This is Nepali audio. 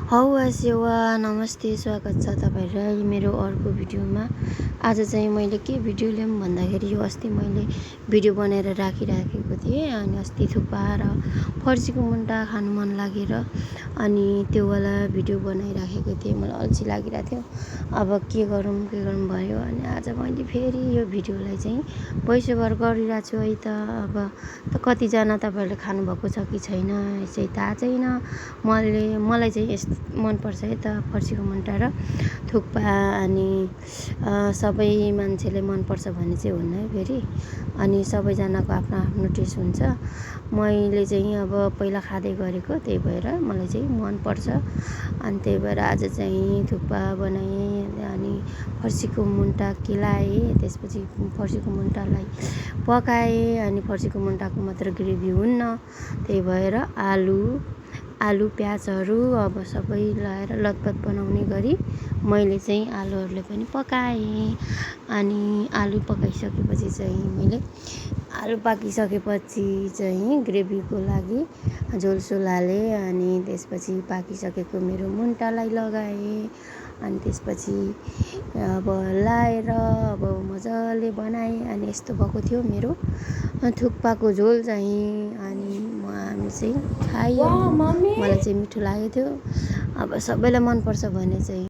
सेवा नमस्ते, स्वागत छ तपाईहरुलाई मेरो अर्को भिडियोमा। आज चाहिँ मैले के भिडियो ल्याऊँ भन्दाखेरि यो अस्ति मैले भिडियो बनाएर राखिराखेको थिएँ अनि अस्ति थुक्पा र फर्सीको मुन्टा खानु मन लागेर अनि त्यो वाला भिडियो बनाइराखेको थिएँ। मलाई अल्छी लागिरहेको थियो, अब के गरौँ भयो अनि आज मैले फेरि यो भिडियोलाई चाहिँ भोइस ओभर गरिरहेको छु है त। अब त कतिजना तपाईहरुले खानु भएको छ कि छैन यसै थाहा छैन। मलाई चाहिँ यस्तो मन पर्छ है त, फर्सीको मुन्टा र थुक्पा। अनि सबै मान्छेले मन पर्छ भन्ने चाहिँ हुन्न है फेरि, अनि सबैजनाको आफ्नो आफ्नो टेस्ट हुन्छ। मैले चाहिँ अब पहिला खाँदै गरेको, त्यही भएर मलाई चाहिँ मन पर्छ। अनि त्यही भएर आज चाहिँ थुक्पा बनाएँ अनि फर्सीको मुन्टा केलाएँ, त्यसपछि फर्सीको मुन्टालाई पकाएँ। अनि फर्सीको मुन्टाको मात्र ग्रेभी हुन्न, त्यही भएर आलु प्याजहरू अब सबै लाएर लतपत बनाउने गरी मैले चाहिँ आलुहरूले पनि पकाएँ। अनि आलु पकाइसकेपछि चाहिँ मैले आलु पाकिसकेपछि चाहिँ ग्रेभीको लागि झोलसोल हालेँ। अनि त्यसपछि पाकिसकेको मेरो मुन्टालाई लगाएँ। अनि त्यसपछि अब लाएर अब मजाले बनाएँ अनि यस्तो भएको थियो मेरो थुक्पाको झोल चाहिँ। अनि हामी चाहिँ खायौँ, मलाई चाहिँ मिठो लागेको थियो। अब सबैलाई मन पर्छ भने चाहिँ